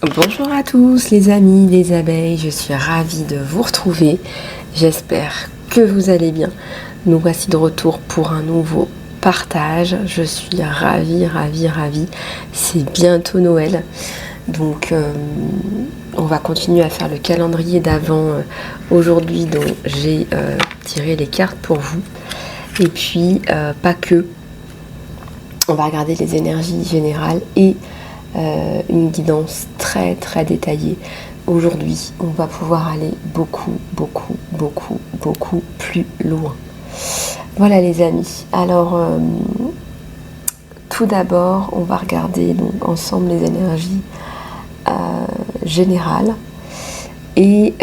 Bonjour à tous les amis des abeilles, je suis ravie de vous retrouver, j'espère que vous allez bien. Nous voici de retour pour un nouveau partage, je suis ravie, c'est bientôt Noël, donc on va continuer à faire le calendrier d'avant aujourd'hui dont j'ai tiré les cartes pour vous, et puis pas que, on va regarder les énergies générales et une guidance très détaillée. Aujourd'hui, on va pouvoir aller beaucoup plus loin. Voilà les amis. Alors, tout d'abord, on va regarder donc ensemble les énergies générales et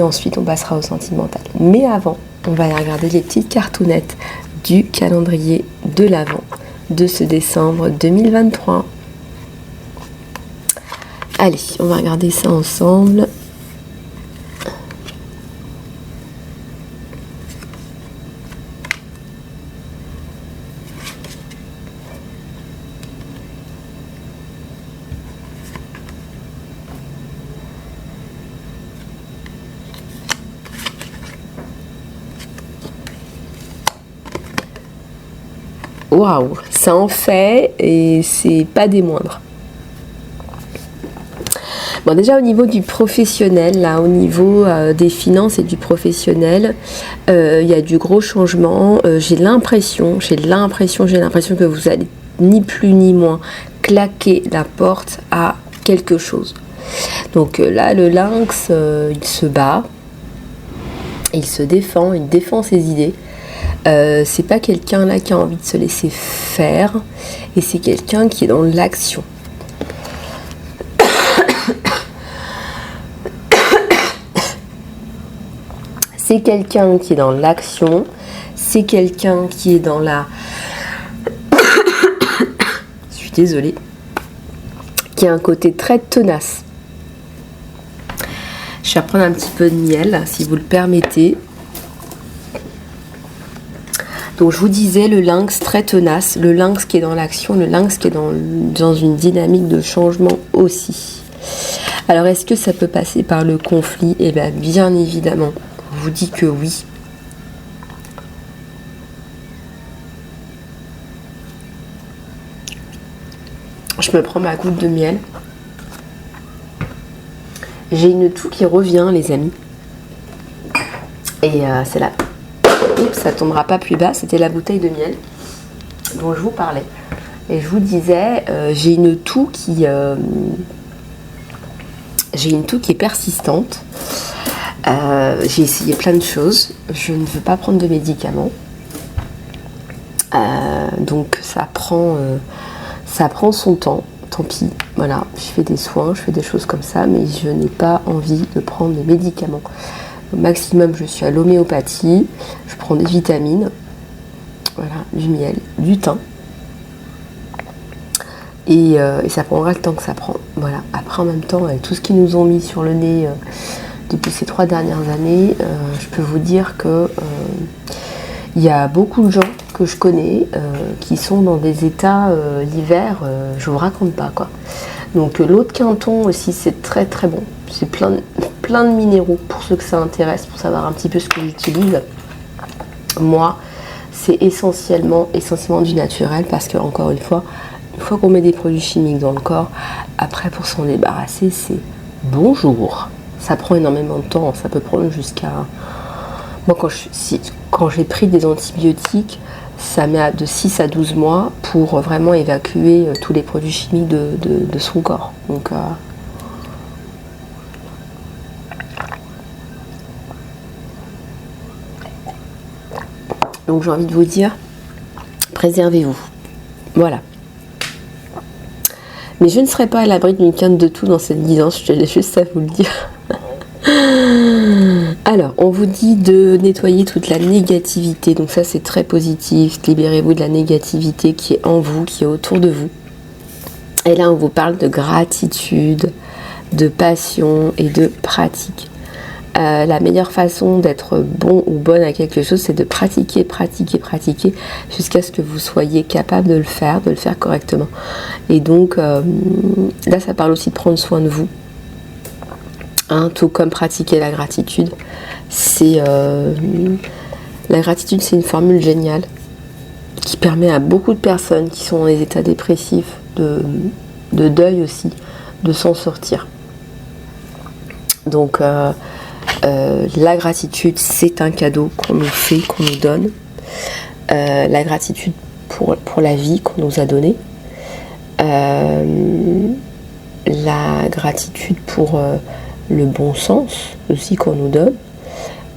ensuite on passera au sentimental. Mais avant, on va aller regarder les petites cartounettes du calendrier de l'Avent de ce décembre 2023. Allez, on va regarder ça ensemble. Waouh, ça en fait et c'est pas des moindres. Bon, déjà au niveau du professionnel, là, au niveau des finances et du professionnel, il y a du gros changement. J'ai l'impression que vous allez ni plus ni moins claquer la porte à quelque chose. Donc là, le lynx, il se bat, il se défend, il défend ses idées. C'est pas quelqu'un là qui a envie de se laisser faire, et c'est quelqu'un qui est dans l'action. C'est quelqu'un qui est dans l'action, c'est quelqu'un qui est dans la... Je suis désolée. Qui a un côté très tenace. Je vais reprendre un petit peu de miel, si vous le permettez. Donc je vous disais, le lynx très tenace, le lynx qui est dans l'action, le lynx qui est dans une dynamique de changement aussi. Alors est-ce que ça peut passer par le conflit? Eh bien évidemment. Je vous dis que oui. Je me prends ma goutte de miel. J'ai une toux qui revient, les amis. Et c'est là. Oups, ça tombera pas plus bas. C'était la bouteille de miel dont je vous parlais. Et je vous disais, j'ai une toux qui est persistante. J'ai essayé plein de choses, je ne veux pas prendre de médicaments, donc ça prend son temps, tant pis, voilà, je fais des soins, je fais des choses comme ça, mais je n'ai pas envie de prendre des médicaments. Au maximum, je suis à l'homéopathie, je prends des vitamines, voilà, du miel, du thym, et ça prendra le temps que ça prend, voilà. Après, en même temps, avec tout ce qu'ils nous ont mis sur le nez depuis ces 3 dernières années, je peux vous dire que il y a beaucoup de gens que je connais qui sont dans des états l'hiver, je vous raconte pas quoi. Donc l'eau de Quinton aussi, c'est très bon. C'est plein de minéraux pour ceux que ça intéresse, pour savoir un petit peu ce que j'utilise. Moi, c'est essentiellement du naturel, parce que encore une fois qu'on met des produits chimiques dans le corps, après pour s'en débarrasser, c'est bonjour. Ça prend énormément de temps, ça peut prendre jusqu'à... Moi, quand j'ai pris des antibiotiques, ça met de 6 à 12 mois pour vraiment évacuer tous les produits chimiques de son corps. Donc j'ai envie de vous dire, préservez-vous. Voilà. Mais je ne serai pas à l'abri d'une quinte de tout dans cette guidance, je tenais juste à vous le dire. Alors, on vous dit de nettoyer toute la négativité, donc ça c'est très positif, libérez-vous de la négativité qui est en vous, qui est autour de vous. Et là on vous parle de gratitude, de passion et de pratique. La meilleure façon d'être bon ou bonne à quelque chose, c'est de pratiquer jusqu'à ce que vous soyez capable de le faire correctement. Et donc là, ça parle aussi de prendre soin de vous, hein, tout comme pratiquer la gratitude. La gratitude, c'est une formule géniale qui permet à beaucoup de personnes qui sont dans des états dépressifs, de deuil aussi, de s'en sortir. Donc la gratitude, c'est un cadeau qu'on nous fait, qu'on nous donne. La gratitude pour la vie qu'on nous a donnée. La gratitude pour le bon sens aussi qu'on nous donne.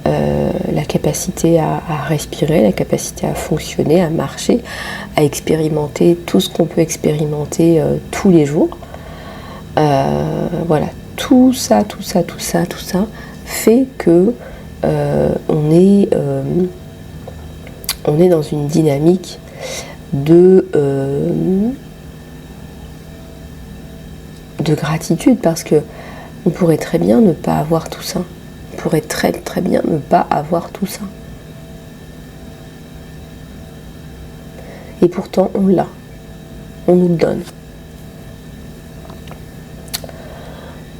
La capacité à respirer, la capacité à fonctionner, à marcher, à expérimenter tout ce qu'on peut expérimenter tous les jours. Voilà, tout ça fait que on est dans une dynamique de gratitude, parce que on pourrait très bien ne pas avoir tout ça. On pourrait très bien ne pas avoir tout ça. Et pourtant, on l'a. On nous le donne.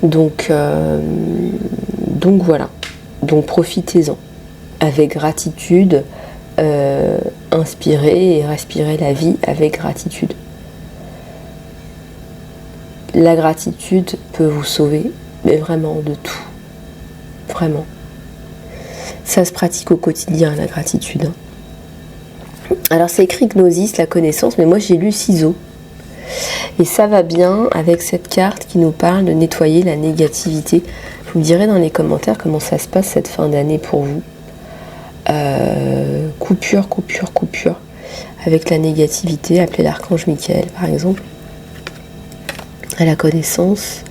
Donc voilà. Donc profitez-en. Avec gratitude, inspirez et respirez la vie avec gratitude. La gratitude peut vous sauver, mais vraiment de tout. Vraiment. Ça se pratique au quotidien, la gratitude. Alors c'est écrit gnosis, la connaissance, mais moi j'ai lu ciseaux. Et ça va bien avec cette carte qui nous parle de nettoyer la négativité. Vous me direz dans les commentaires comment ça se passe cette fin d'année pour vous. Coupure avec la négativité. Appelez l'archange Michael par exemple. À la connaissance,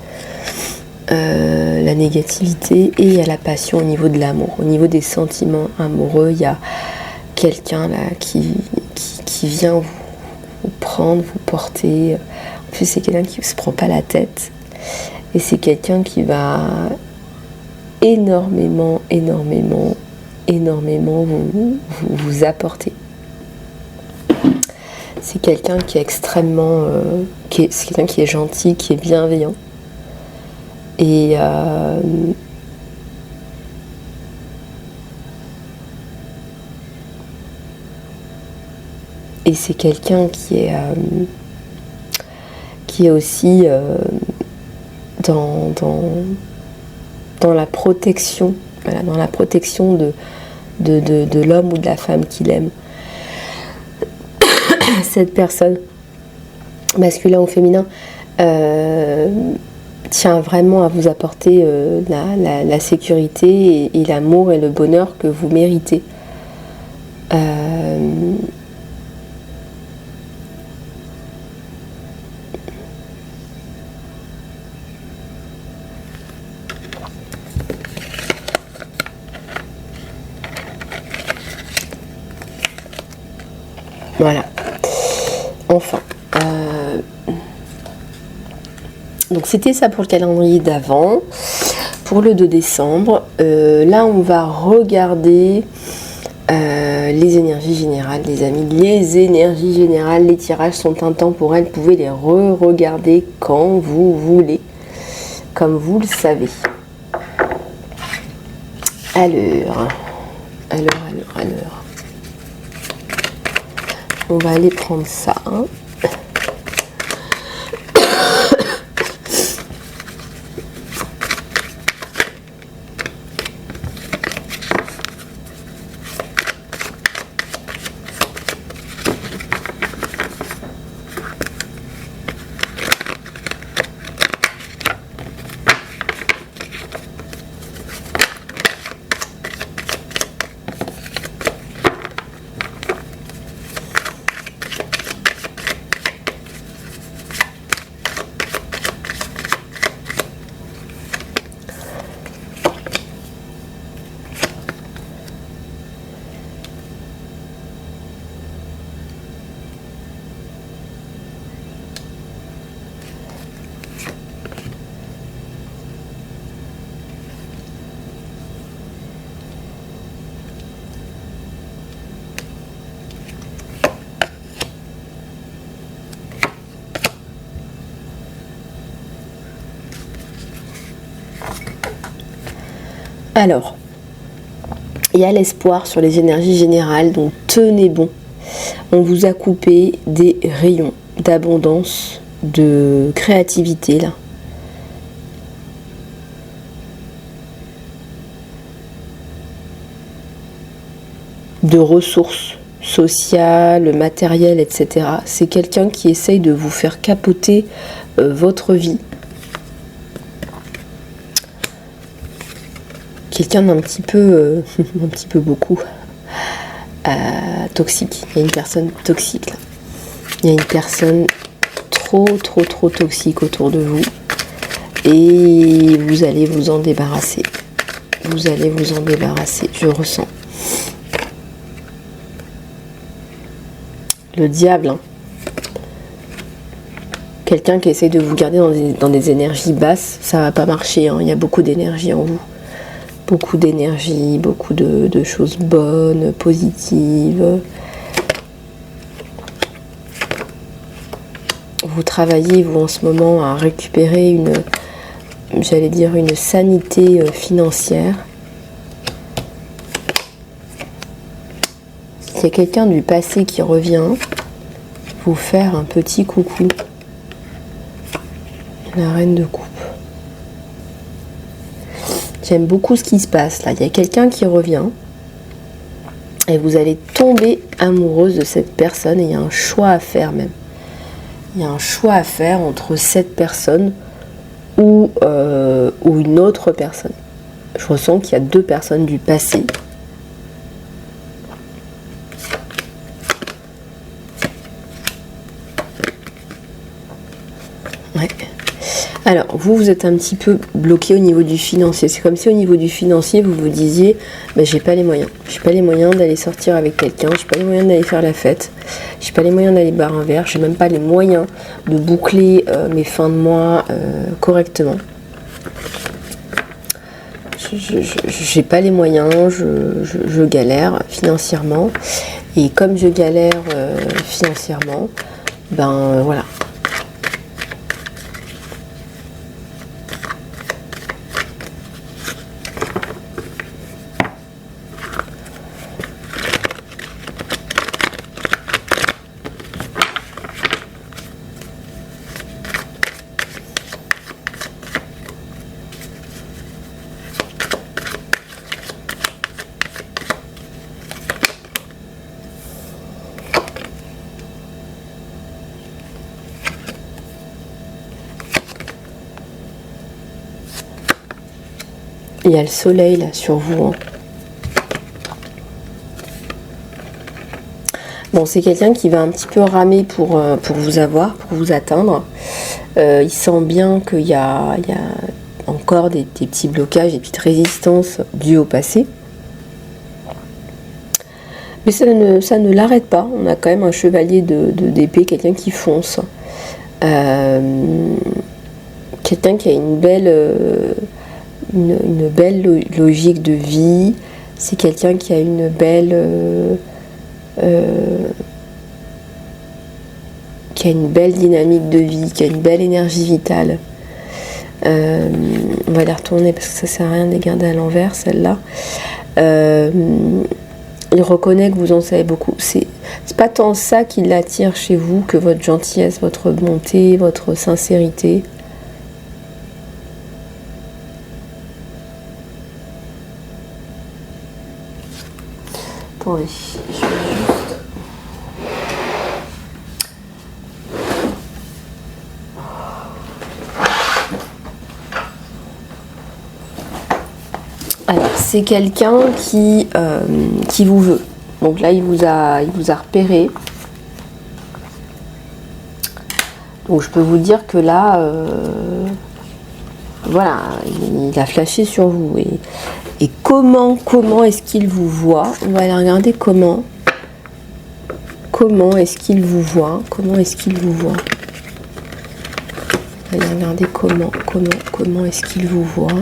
la négativité, et il y a la passion au niveau de l'amour, au niveau des sentiments amoureux. Il y a quelqu'un là qui vient vous prendre, vous porter. En plus c'est quelqu'un qui ne se prend pas la tête, et c'est quelqu'un qui va énormément vous apporter. C'est quelqu'un qui est extrêmement c'est quelqu'un qui est gentil, qui est bienveillant, et c'est quelqu'un qui est aussi dans la protection, voilà, dans la protection de l'homme ou de la femme qu'il aime. Cette personne, masculin ou féminin, tient vraiment à vous apporter la sécurité et l'amour et le bonheur que vous méritez. Voilà. Enfin. Donc c'était ça pour le calendrier d'avant. Pour le 2 décembre, là on va regarder les énergies générales, les amis. Les énergies générales, les tirages sont intemporels. Vous pouvez les re-regarder quand vous voulez, comme vous le savez. Alors. On va aller prendre ça. Alors, il y a l'espoir sur les énergies générales, donc tenez bon. On vous a coupé des rayons d'abondance, de créativité là. De ressources sociales, matérielles, etc. C'est quelqu'un qui essaye de vous faire capoter votre vie. Quelqu'un d'un petit peu, un petit peu beaucoup toxique. Il y a une personne toxique là. Il y a une personne trop toxique autour de vous. Et vous allez vous en débarrasser. Vous allez vous en débarrasser, je ressens. Le diable, hein. Quelqu'un qui essaie de vous garder dans des énergies basses, ça va pas marcher, hein. Il y a beaucoup d'énergie en vous. Beaucoup d'énergie, beaucoup de choses bonnes, positives. Vous travaillez, vous, en ce moment, à récupérer une sanité financière. Il y a quelqu'un du passé qui revient vous faire un petit coucou. La reine de coupe. J'aime beaucoup ce qui se passe là. Il y a quelqu'un qui revient et vous allez tomber amoureuse de cette personne et il y a un choix à faire même. Il y a un choix à faire entre cette personne ou une autre personne. Je ressens qu'il y a deux personnes du passé. Ouais. Alors, vous êtes un petit peu bloqué au niveau du financier. C'est comme si au niveau du financier, vous vous disiez, j'ai pas les moyens. J'ai pas les moyens d'aller sortir avec quelqu'un. J'ai pas les moyens d'aller faire la fête. J'ai pas les moyens d'aller boire un verre. J'ai même pas les moyens de boucler mes fins de mois correctement. J'ai pas les moyens. Je galère financièrement. Et comme je galère financièrement, voilà. Il y a le soleil là sur vous. Hein. Bon, c'est quelqu'un qui va un petit peu ramer pour vous avoir, pour vous atteindre. Il sent bien qu'il y a encore des petits blocages, des petites résistances dues au passé. Mais ça ne l'arrête pas. On a quand même un chevalier d'épée, quelqu'un qui fonce. Quelqu'un qui a une belle logique de vie. C'est quelqu'un qui a une belle dynamique de vie, qui a une belle énergie vitale. On va les retourner parce que ça sert à rien de les garder à l'envers, celle-là. Il reconnaît que vous en savez beaucoup. C'est pas tant ça qui l'attire chez vous que votre gentillesse, votre bonté, votre sincérité. Attendez, je vais juste... Alors, c'est quelqu'un qui vous veut. Donc là, il vous a repéré. Donc je peux vous dire que là, voilà, il a flashé sur vous. Et comment est-ce qu'il vous voit? On va aller regarder comment. Comment est-ce qu'il vous voit? Comment est-ce qu'il vous voit? On va aller regarder comment est-ce qu'il vous voit?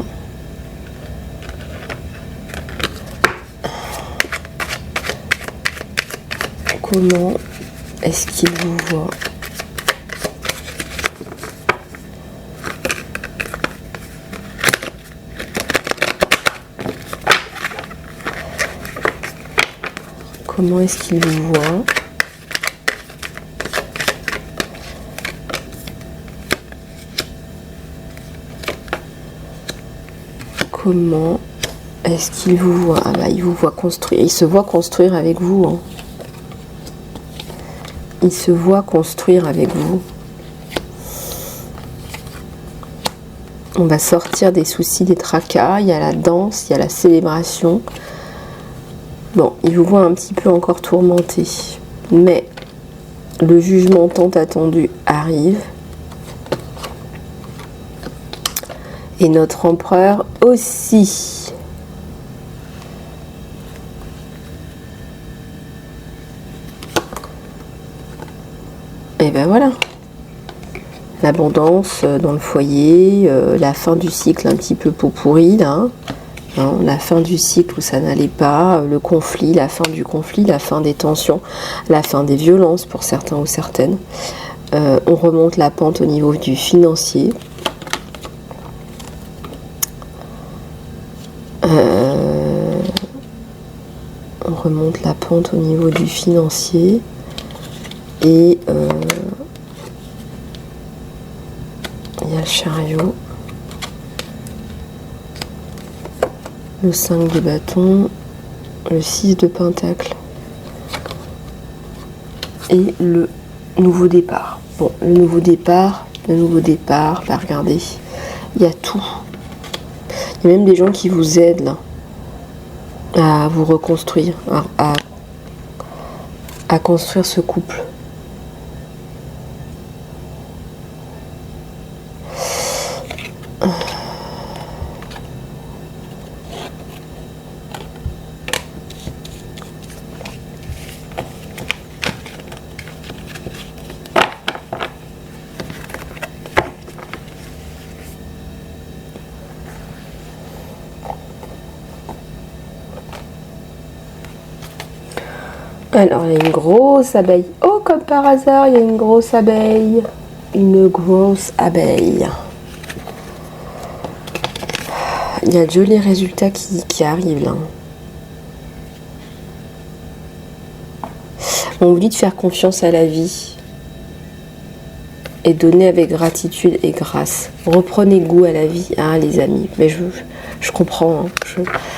Comment est-ce qu'il vous voit? Comment est-ce qu'il vous voit? Comment est-ce qu'il vous voit? Ah bah, il vous voit construire. Il se voit construire avec vous. Hein. Il se voit construire avec vous. On va sortir des soucis, des tracas. Il y a la danse, il y a la célébration. Bon, il vous voit un petit peu encore tourmenté. Mais le jugement tant attendu arrive. Et notre empereur aussi. Et ben voilà. L'abondance dans le foyer, la fin du cycle un petit peu pot pourri là. Hein, la fin du cycle où ça n'allait pas, le conflit, la fin du conflit, la fin des tensions, la fin des violences pour certains ou certaines. On remonte la pente au niveau du financier. On remonte la pente au niveau du financier. Et il y a le chariot. Le 5 de bâton, le 6 de pentacle et le nouveau départ. Bon, le nouveau départ, bah regardez, il y a tout. Il y a même des gens qui vous aident là à vous reconstruire, à construire ce couple. Alors, il y a une grosse abeille. Oh, comme par hasard, il y a une grosse abeille. Une grosse abeille. Il y a de jolis résultats qui arrivent là. On vous dit de faire confiance à la vie. Et donner avec gratitude et grâce. Reprenez goût à la vie, hein, les amis. Mais je comprends. Hein.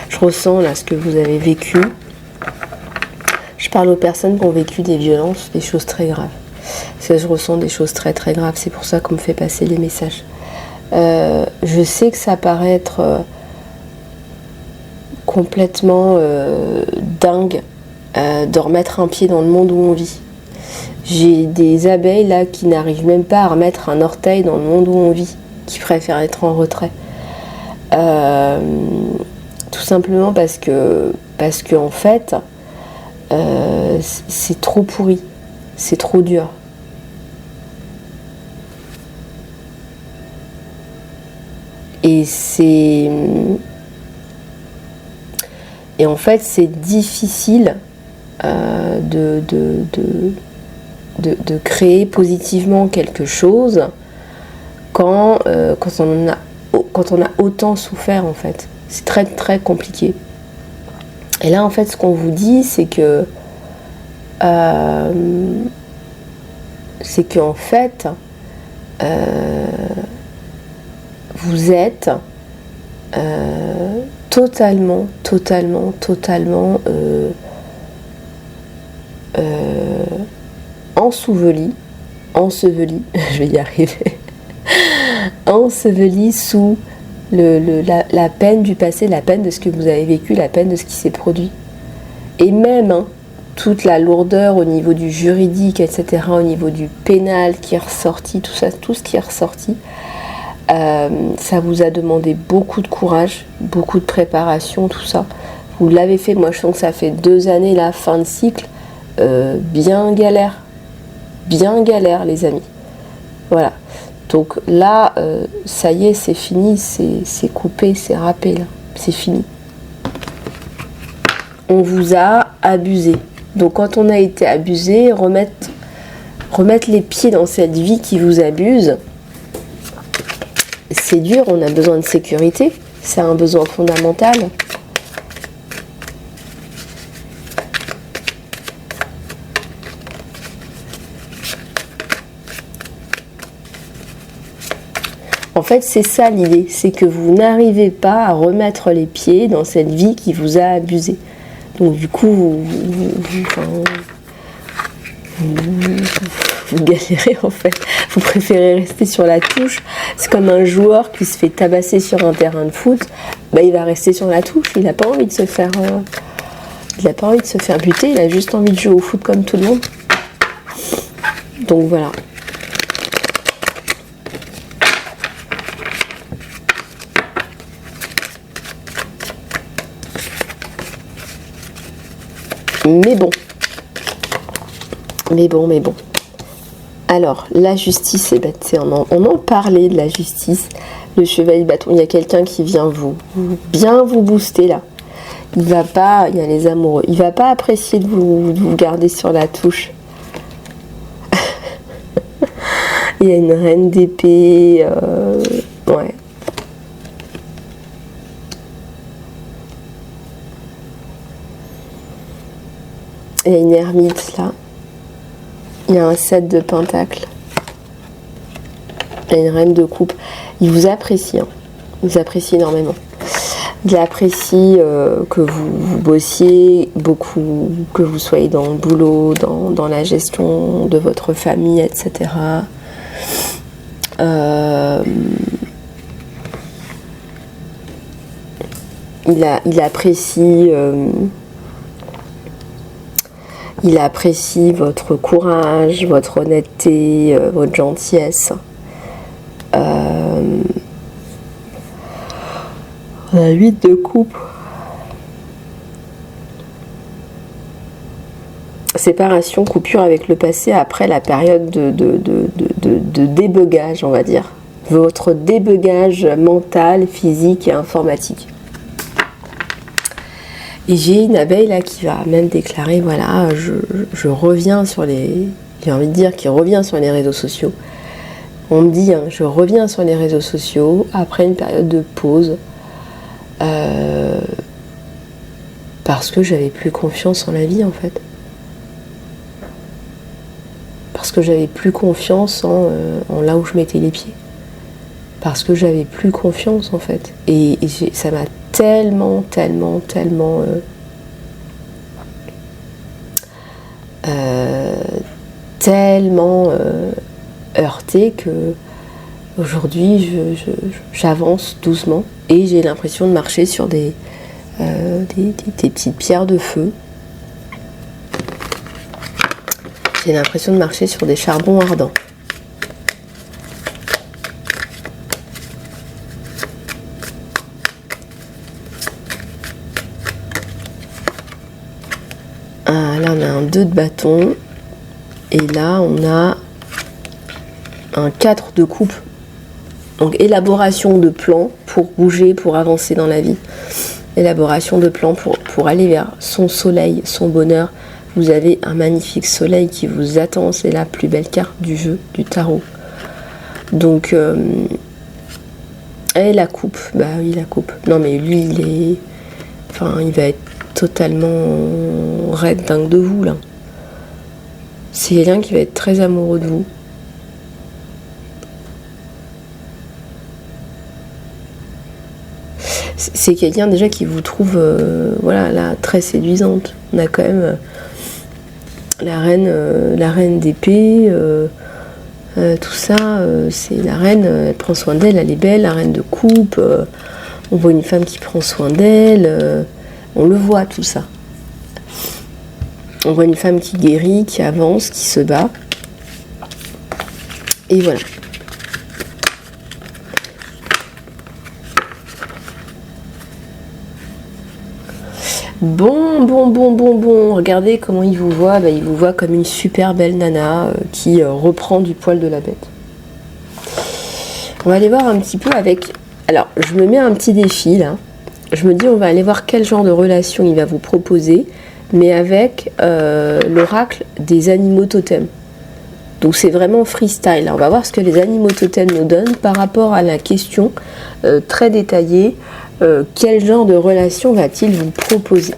Je ressens là ce que vous avez vécu. Je parle aux personnes qui ont vécu des violences, des choses très graves. Parce que je ressens des choses très très graves. C'est pour ça qu'on me fait passer les messages. Je sais que ça paraît être complètement dingue de remettre un pied dans le monde où on vit. J'ai des abeilles là qui n'arrivent même pas à remettre un orteil dans le monde où on vit, qui préfèrent être en retrait. Tout simplement parce que en fait, c'est trop pourri, c'est trop dur. Et en fait c'est difficile de créer positivement quelque chose quand on a autant souffert en fait. C'est très très compliqué. Et là en fait ce qu'on vous dit c'est que en fait vous êtes totalement enseveli, je vais y arriver, enseveli sous la peine du passé, la peine de ce que vous avez vécu, la peine de ce qui s'est produit. Et même toute la lourdeur au niveau du juridique, etc., au niveau du pénal qui est ressorti, tout ça, tout ce qui est ressorti, ça vous a demandé beaucoup de courage, beaucoup de préparation, tout ça. Vous l'avez fait, moi je sens que ça fait 2 années, la fin de cycle, bien galère les amis. Voilà. Donc là, ça y est, c'est fini, c'est coupé, c'est râpé là, c'est fini. On vous a abusé. Donc quand on a été abusé, remettre les pieds dans cette vie qui vous abuse, c'est dur, on a besoin de sécurité, c'est un besoin fondamental. En fait, c'est ça l'idée, c'est que vous n'arrivez pas à remettre les pieds dans cette vie qui vous a abusé. Donc du coup, vous galérez en fait. Vous préférez rester sur la touche. C'est comme un joueur qui se fait tabasser sur un terrain de foot. Bah, il va rester sur la touche. Il n'a pas envie de se faire, buter. Il a juste envie de jouer au foot comme tout le monde. Donc voilà. Mais bon. Alors, la justice, c'est bête. On en parlait de la justice. Le chevalier de bâton, il y a quelqu'un qui vient bien vous booster là. Il y a les amoureux. Il va pas apprécier de vous garder sur la touche. Il y a une reine d'épée. Ouais. Il y a une ermite là. Il y a un 7 de pentacle. Il y a une reine de coupe. Il vous apprécie. Il vous apprécie énormément. Il apprécie que vous bossiez beaucoup, que vous soyez dans le boulot, dans la gestion de votre famille, etc. Il apprécie votre courage, votre honnêteté, votre gentillesse. On a 8 de coupe. Séparation, coupure avec le passé après la période de débugage, on va dire. Votre débugage mental, physique et informatique. Et j'ai une abeille là qui va même déclarer, voilà, je reviens sur j'ai envie de dire qu'il revient sur les réseaux sociaux. On me dit, je reviens sur les réseaux sociaux après une période de pause parce que j'avais plus confiance en la vie en fait. Parce que j'avais plus confiance en là où je mettais les pieds. Parce que j'avais plus confiance en fait. Et ça m'a tellement heurté que aujourd'hui j'avance doucement et j'ai l'impression de marcher sur des petites pierres de feu. J'ai l'impression de marcher sur des charbons ardents. Là on a un 2 de bâton et là on a un 4 de coupe. Donc élaboration de plans pour bouger, pour avancer dans la vie. Élaboration de plans pour aller vers son soleil, son bonheur. Vous avez un magnifique soleil qui vous attend. C'est la plus belle carte du jeu, du tarot. Donc, et la coupe. Bah oui, la coupe. Non mais lui, il va être totalement raide dingue de vous là. C'est quelqu'un qui va être très amoureux de vous. C'est quelqu'un déjà qui vous trouve là, très séduisante. On a quand même la reine d'épée, tout ça, c'est la reine, elle prend soin d'elle, elle est belle, la reine de coupe, on voit une femme qui prend soin d'elle, on le voit tout ça. On voit une femme qui guérit, qui avance, qui se bat. Et voilà. Bon. Regardez comment il vous voit. Il vous voit comme une super belle nana qui reprend du poil de la bête. On va aller voir un petit peu avec... Alors, je me mets un petit défi là. Je me dis, on va aller voir quel genre de relation il va vous proposer, mais avec l'oracle des animaux totems. Donc c'est vraiment freestyle. On va voir ce que les animaux totems nous donnent par rapport à la question très détaillée. Quel genre de relation va-t-il vous proposer?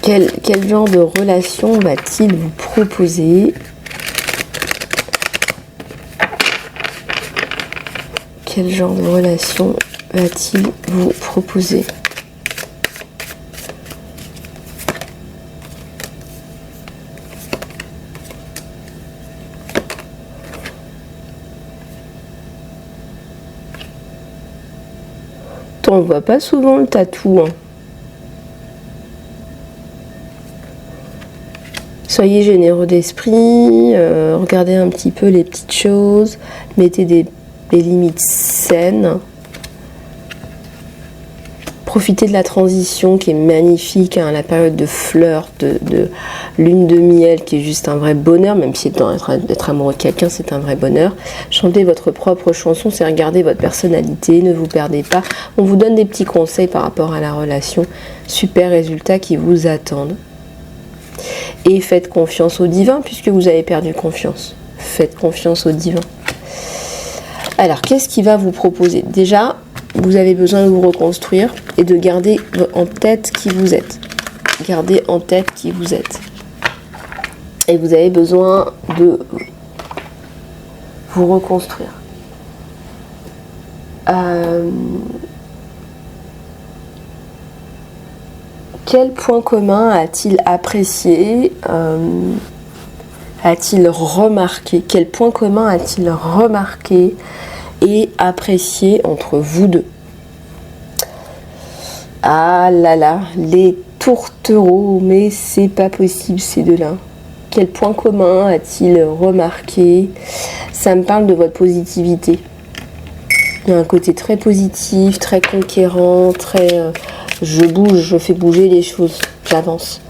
Quel genre de relation va-t-il vous proposer? quel genre de relation va-t-il vous proposer? On voit pas souvent le tatou. Hein. Soyez généreux d'esprit, regardez un petit peu les petites choses, mettez des limites saines. Profitez de la transition qui est magnifique, hein, la période de fleurs, de lune de miel qui est juste un vrai bonheur, même si d'être amoureux de quelqu'un c'est un vrai bonheur. Chantez votre propre chanson, c'est regarder votre personnalité, ne vous perdez pas. On vous donne des petits conseils par rapport à la relation, super résultats qui vous attendent. Et faites confiance au divin puisque vous avez perdu confiance. Faites confiance au divin. Alors, qu'est-ce qu'il va vous proposer? Déjà, vous avez besoin de vous reconstruire et de garder en tête qui vous êtes. Gardez en tête qui vous êtes. Et vous avez besoin de vous reconstruire. Quel point commun a-t-il apprécié? A-t-il remarqué? Quel point commun a-t-il remarqué et apprécié entre vous deux? Ah là là, les tourtereaux, mais c'est pas possible ces deux-là. Quel point commun a-t-il remarqué? Ça me parle de votre positivité. Il y a un côté très positif, très conquérant, très... je bouge, je fais bouger les choses, j'avance.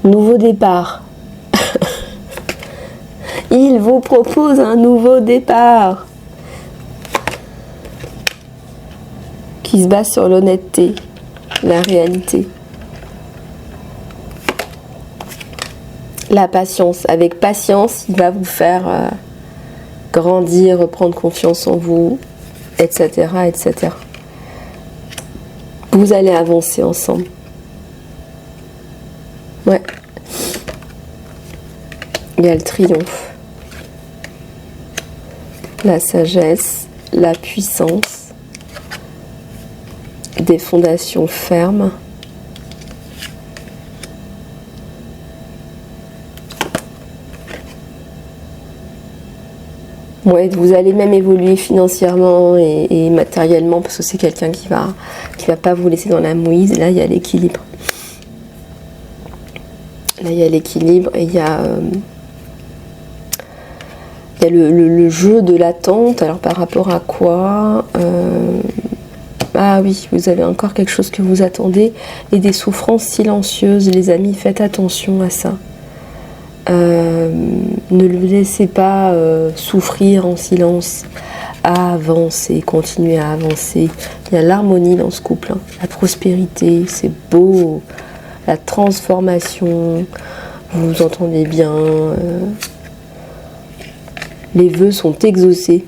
Nouveau départ. Il vous propose un nouveau départ qui se base sur l'honnêteté, la réalité. La patience. Avec patience, il va vous faire grandir, reprendre confiance en vous, etc., etc. Vous allez avancer ensemble. Ouais. Il y a le triomphe, la sagesse, la puissance, des fondations fermes. Ouais, vous allez même évoluer financièrement et matériellement parce que c'est quelqu'un qui va pas vous laisser dans la mouise. Là, il y a l'équilibre. Là, il y a l'équilibre et il y a le jeu de l'attente. Alors, par rapport à quoi ah oui, vous avez encore quelque chose que vous attendez et des souffrances silencieuses. Les amis, faites attention à ça. Ne le laissez pas souffrir en silence. Avancer, continuez à avancer. Il y a l'harmonie dans ce couple. Hein. La prospérité, c'est beau. La transformation, vous vous entendez bien, les vœux sont exaucés,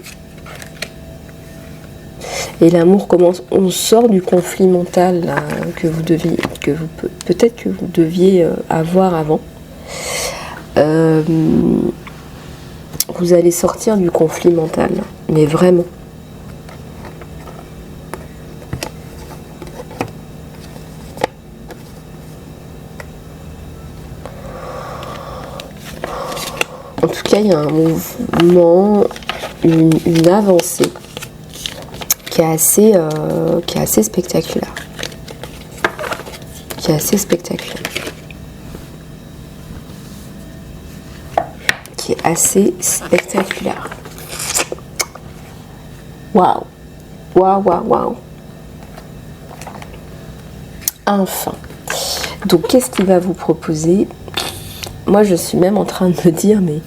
Et l'amour commence, on sort du conflit mental là, peut-être que vous deviez avoir avant. Vous allez sortir du conflit mental, mais vraiment. En tout cas, il y a un mouvement, une avancée qui est assez spectaculaire. Qui est assez spectaculaire. Qui est assez spectaculaire. Waouh! Waouh, waouh, waouh! Enfin. Donc, qu'est-ce qu'il va vous proposer? Moi, je suis même en train de me dire, mais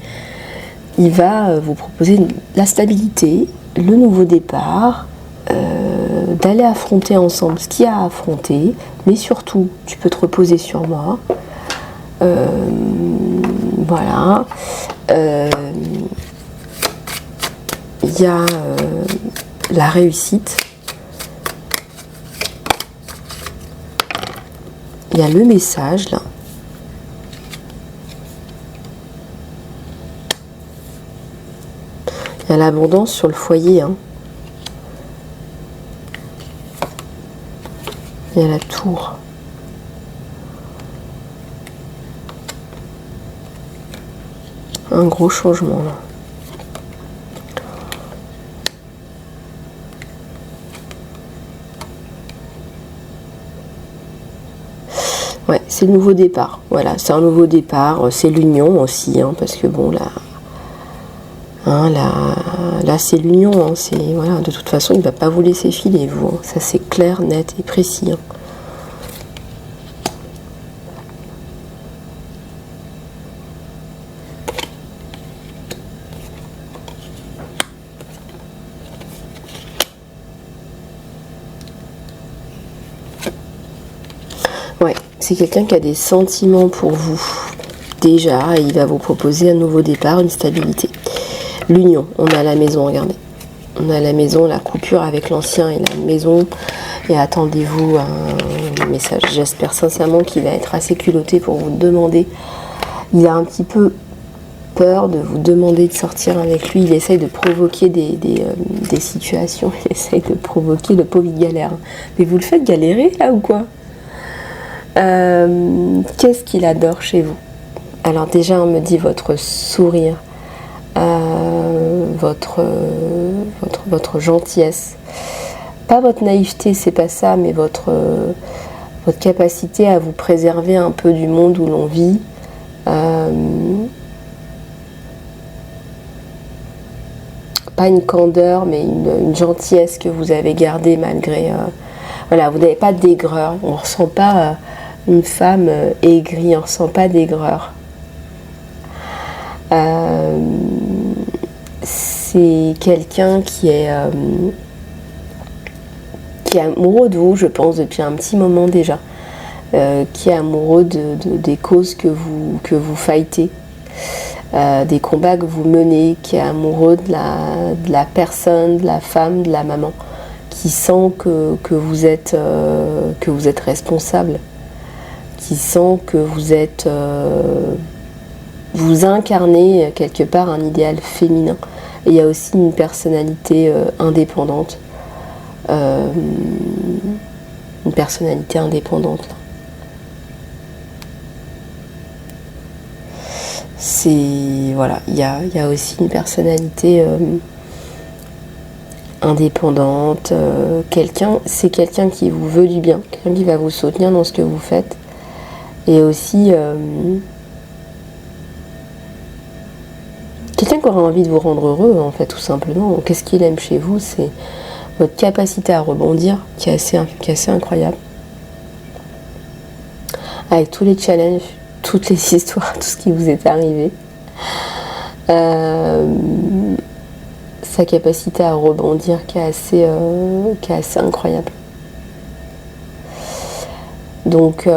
il va vous proposer la stabilité, le nouveau départ, d'aller affronter ensemble ce qu'il y a à affronter, mais surtout, tu peux te reposer sur moi. Voilà. Il y a la réussite. Il y a le message, là. Il y a l'abondance sur le foyer. Hein. Il y a la tour. Un gros changement là. Ouais, c'est le nouveau départ. Voilà, c'est un nouveau départ. C'est l'union aussi, hein, parce que bon, là, hein, là c'est l'union. Hein, voilà, de toute façon, il ne va pas vous laisser filer, vous. Hein, ça, c'est clair, net et précis. Hein. Ouais, c'est quelqu'un qui a des sentiments pour vous déjà et il va vous proposer un nouveau départ, une stabilité. L'union, on a la maison, regardez. On a la maison, la coupure avec l'ancien et la maison. Et attendez-vous un message. J'espère sincèrement qu'il va être assez culotté pour vous demander. Il a un petit peu peur de vous demander de sortir avec lui. Il essaye de provoquer des situations. Il essaye de provoquer le pauvre galère. Mais vous le faites galérer là ou quoi? Qu'est-ce qu'il adore chez vous? Alors déjà, on me dit votre sourire, votre gentillesse. Pas votre naïveté, c'est pas ça, mais votre capacité à vous préserver un peu du monde où l'on vit. Pas une candeur, mais une gentillesse que vous avez gardée malgré... voilà, vous n'avez pas d'aigreur. On ne ressent pas une femme aigrie, on ne ressent pas d'aigreur. C'est quelqu'un qui est amoureux de vous, je pense, depuis un petit moment déjà. Qui est amoureux des causes que vous fightez. Des combats que vous menez, qui est amoureux de la personne, de la femme, de la maman, qui sent que vous êtes responsable, qui sent que vous incarnez quelque part un idéal féminin. Et il y a aussi une personnalité indépendante. Une personnalité indépendante. Voilà, il y a aussi une personnalité indépendante, c'est quelqu'un qui vous veut du bien, quelqu'un qui va vous soutenir dans ce que vous faites, et aussi quelqu'un qui aura envie de vous rendre heureux, en fait, tout simplement. Qu'est-ce qu'il aime chez vous? C'est votre capacité à rebondir qui est assez incroyable, avec tous les challenges, toutes les histoires, tout ce qui vous est arrivé. Sa capacité à rebondir qui est assez incroyable. Donc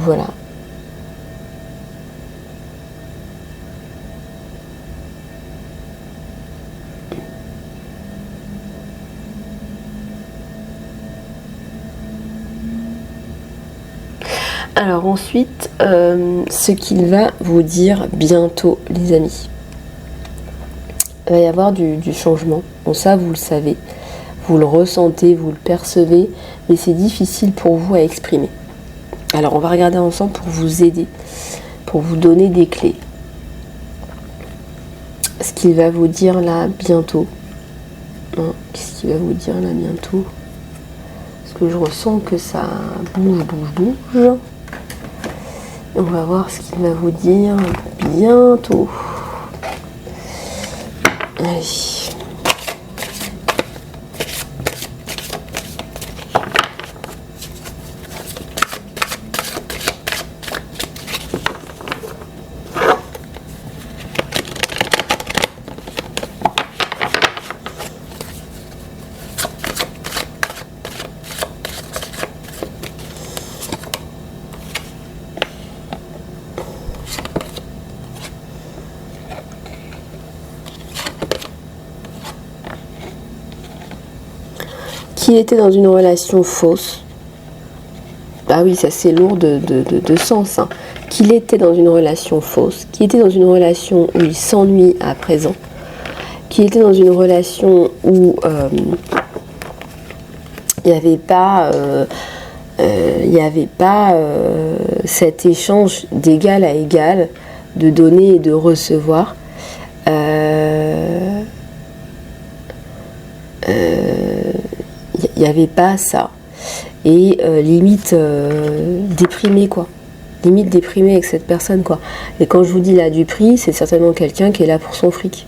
voilà. Alors ensuite, ce qu'il va vous dire bientôt, les amis. Il va y avoir du changement. Bon, ça, vous le savez. Vous le ressentez, vous le percevez, mais c'est difficile pour vous à exprimer. Alors, on va regarder ensemble pour vous aider, pour vous donner des clés. Ce qu'il va vous dire là bientôt. Qu'est-ce qu'il va vous dire là bientôt? Parce que je ressens que ça bouge. On va voir ce qu'il va vous dire bientôt. Allez. Qu'il était dans une relation fausse. Ah oui, ça c'est lourd de sens. Hein. Qu'il était dans une relation fausse, qu'il était dans une relation où il s'ennuie à présent, qu'il était dans une relation où il n'y avait pas, cet échange d'égal à égal, de donner et de recevoir. Il n'y avait pas ça. Et limite déprimé, quoi. Limite déprimé avec cette personne, quoi. Et quand je vous dis là du prix, c'est certainement quelqu'un qui est là pour son fric.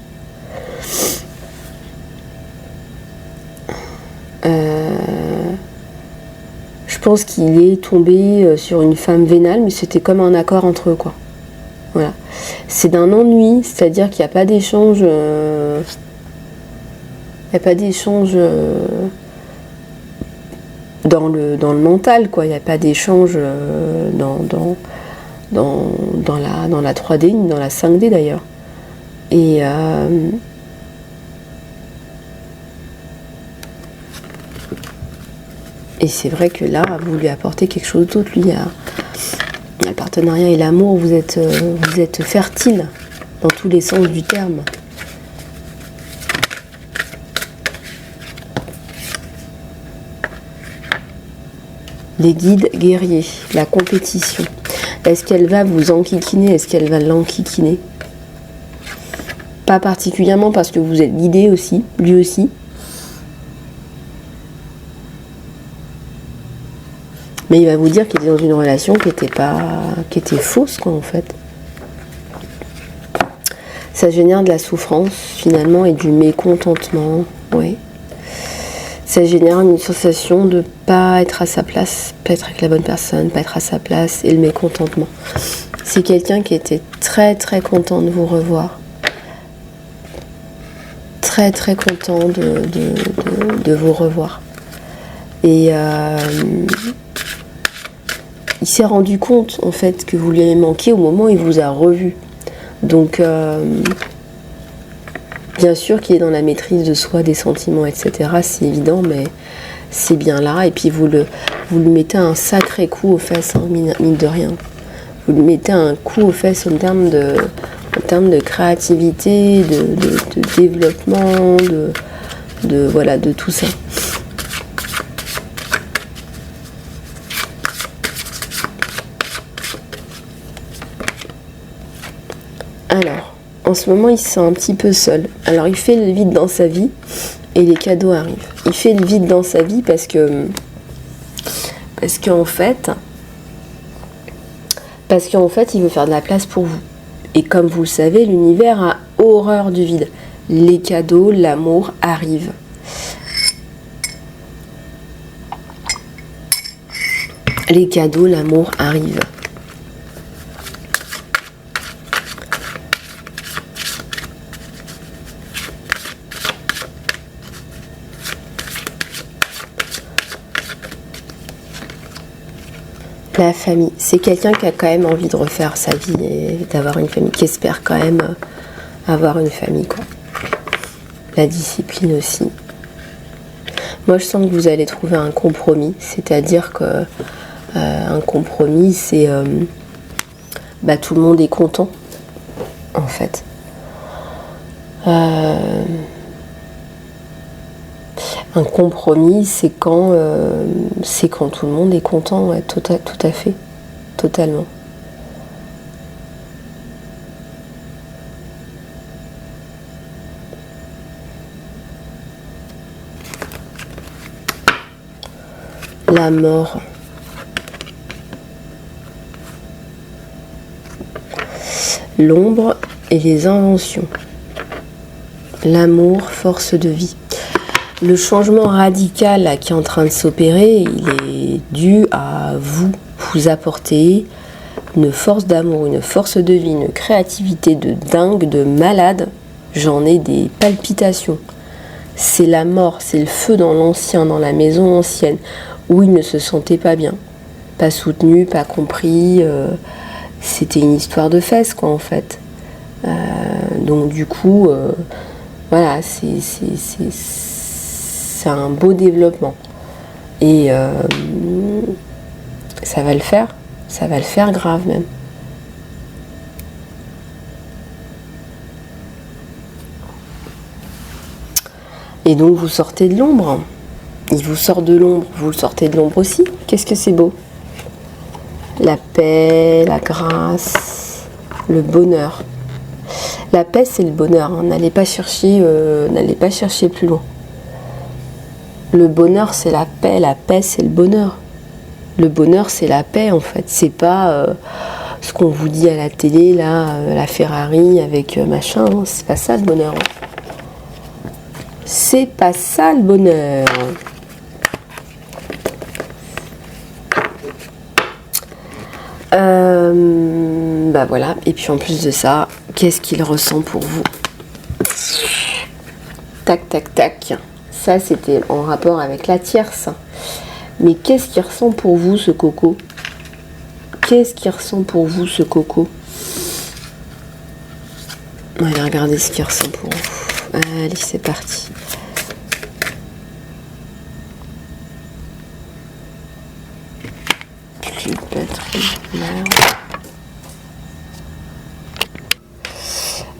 Je pense qu'il est tombé sur une femme vénale, mais c'était comme un accord entre eux, quoi. Voilà. C'est d'un ennui, c'est-à-dire qu'il n'y a pas d'échange. Il n'y a pas d'échange dans le mental, quoi. Il n'y a pas d'échange dans la 3D, ni dans la 5D d'ailleurs. Et c'est vrai que là, vous lui apportez quelque chose d'autre. Lui, le partenariat et l'amour, vous êtes fertile dans tous les sens du terme. Les guides guerriers, la compétition. Est-ce qu'elle va vous enquiquiner? Est-ce qu'elle va l'enquiquiner? Pas particulièrement parce que vous êtes guidé aussi, lui aussi. Mais il va vous dire qu'il est dans une relation qui était fausse, quoi, en fait. Ça génère de la souffrance, finalement, et du mécontentement, oui. Ça génère une sensation de pas être à sa place, pas être avec la bonne personne, pas être à sa place, et le mécontentement. C'est quelqu'un qui était très très content de vous revoir. Très très content de vous revoir. Et il s'est rendu compte en fait que vous lui avez manqué au moment où il vous a revu. Donc bien sûr qu'il est dans la maîtrise de soi, des sentiments, etc. C'est évident, mais c'est bien là. Et puis vous lui mettez un sacré coup aux fesses, hein, mine de rien. Vous lui mettez un coup aux fesses en termes de créativité, de développement, voilà, de tout ça. Alors, en ce moment, il se sent un petit peu seul. Alors, il fait le vide dans sa vie et les cadeaux arrivent. Il fait le vide dans sa vie parce qu'en fait, il veut faire de la place pour vous. Et comme vous le savez, l'univers a horreur du vide. Les cadeaux, l'amour arrivent. Les cadeaux, l'amour arrivent. La famille, c'est quelqu'un qui a quand même envie de refaire sa vie et d'avoir une famille, qui espère quand même avoir une famille, quoi. La discipline aussi. Moi, je sens que vous allez trouver un compromis, c'est-à-dire que Un compromis, c'est tout le monde est content, en fait. Un compromis, c'est quand tout le monde est content, ouais, tout à fait, totalement. La mort. L'ombre et les inventions. L'amour, force de vie. Le changement radical là, qui est en train de s'opérer, il est dû à vous apporter une force d'amour, une force de vie, une créativité de dingue, de malade. J'en ai des palpitations. C'est la mort, c'est le feu dans l'ancien, dans la maison ancienne, où il ne se sentait pas bien, pas soutenu, pas compris. C'était une histoire de fesses, quoi, en fait. Donc du coup, voilà, c'est un beau développement. Et ça va le faire grave même. Et donc vous sortez de l'ombre. Il vous sort de l'ombre, vous le sortez de l'ombre aussi. Qu'est-ce que c'est beau. La paix, la grâce, le bonheur. La paix, c'est le bonheur. Hein. N'allez pas chercher plus loin. Le bonheur, c'est la paix, c'est le bonheur. Le bonheur, c'est la paix, en fait. C'est pas ce qu'on vous dit à la télé, là, la Ferrari avec machin. Hein. C'est pas ça, le bonheur. Hein. C'est pas ça, le bonheur. Voilà. Et puis, en plus de ça, qu'est-ce qu'il ressent pour vous? Tac, tac, tac. Ça, c'était en rapport avec la tierce. Mais qu'est-ce qu'il ressent pour vous, ce coco? Qu'est-ce qu'il ressent pour vous, ce coco? Allez, regardez ce qu'il ressent pour vous. Allez, c'est parti.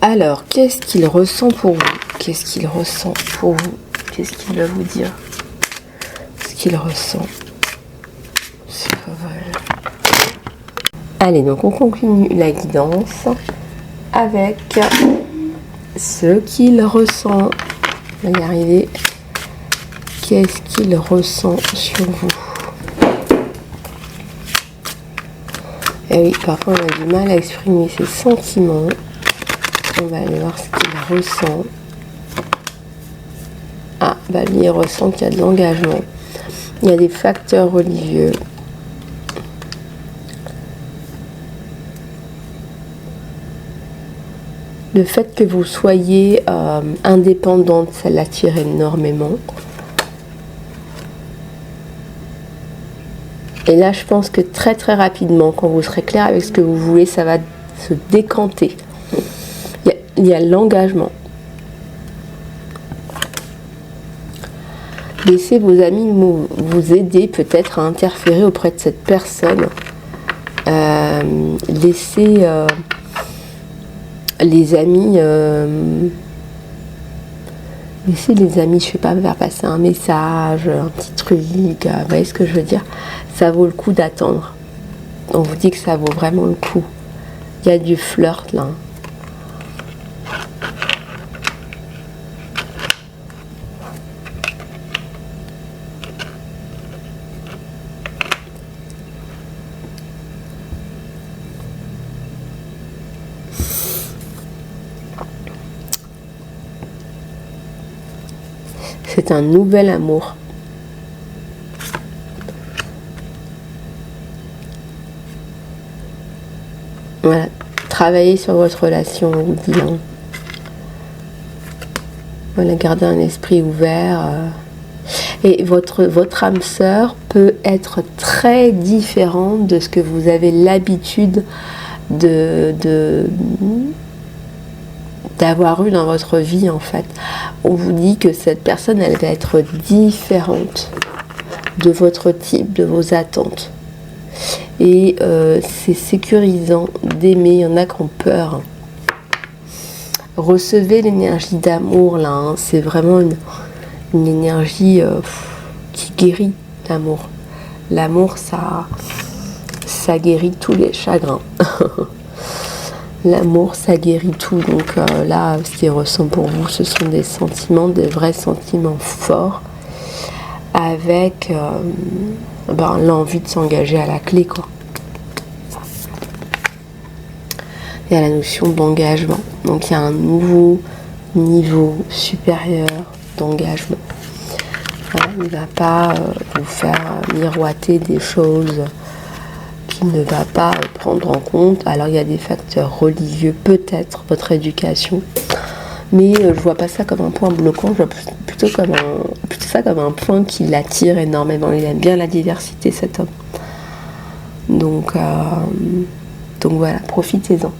Alors, qu'est-ce qu'il ressent pour vous? Qu'est-ce qu'il ressent pour vous? Qu'est-ce qu'il va vous dire? Ce qu'il ressent. C'est pas vrai. Allez, donc on continue la guidance avec ce qu'il ressent. On va y arriver. Qu'est-ce qu'il ressent sur vous? Et oui, parfois on a du mal à exprimer ses sentiments. On va aller voir ce qu'il ressent. Ah, lui il ressent qu'il y a de l'engagement. Il y a des facteurs religieux. Le fait que vous soyez indépendante, ça l'attire énormément. Et là, je pense que très très rapidement, quand vous serez clair avec ce que vous voulez, ça va se décanter. Il y a l'engagement. Laissez vos amis vous aider peut-être à interférer auprès de cette personne. Laissez les amis, je sais pas, faire passer un message, un petit truc. Vous voyez ce que je veux dire? Ça vaut le coup d'attendre. On vous dit que ça vaut vraiment le coup. Il y a du flirt là. C'est un nouvel amour. Voilà. Travaillez sur votre relation, on vous dit. Hein. Voilà, gardez un esprit ouvert. Et votre âme sœur peut être très différente de ce que vous avez l'habitude d'avoir eu dans votre vie, en fait. On vous dit que cette personne, elle va être différente de votre type, de vos attentes. Et c'est sécurisant d'aimer. Il y en a qui ont peur. Recevez l'énergie d'amour là, hein. C'est vraiment une énergie qui guérit l'amour. L'amour, ça guérit tous les chagrins. L'amour, ça guérit tout. Donc là, ce qu'il ressent pour vous, ce sont des sentiments, des vrais sentiments forts, avec l'envie de s'engager à la clé, quoi. Il y a la notion d'engagement. Donc il y a un nouveau niveau supérieur d'engagement. Voilà, il ne va pas vous faire miroiter des choses qu'il ne va pas prendre en compte. Alors il y a des facteurs religieux, peut-être votre éducation, mais je vois pas ça comme un point bloquant, je vois plutôt ça comme un point qui l'attire énormément. Il aime bien la diversité, cet homme. Donc voilà, profitez-en.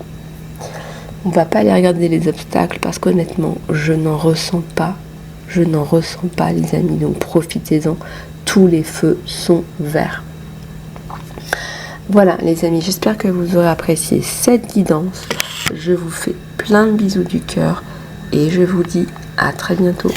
On va pas aller regarder les obstacles parce qu'honnêtement, je n'en ressens pas, les amis. Donc profitez-en. Tous les feux sont verts. Voilà, les amis, j'espère que vous aurez apprécié cette guidance. Je vous fais plein de bisous du cœur et je vous dis à très bientôt.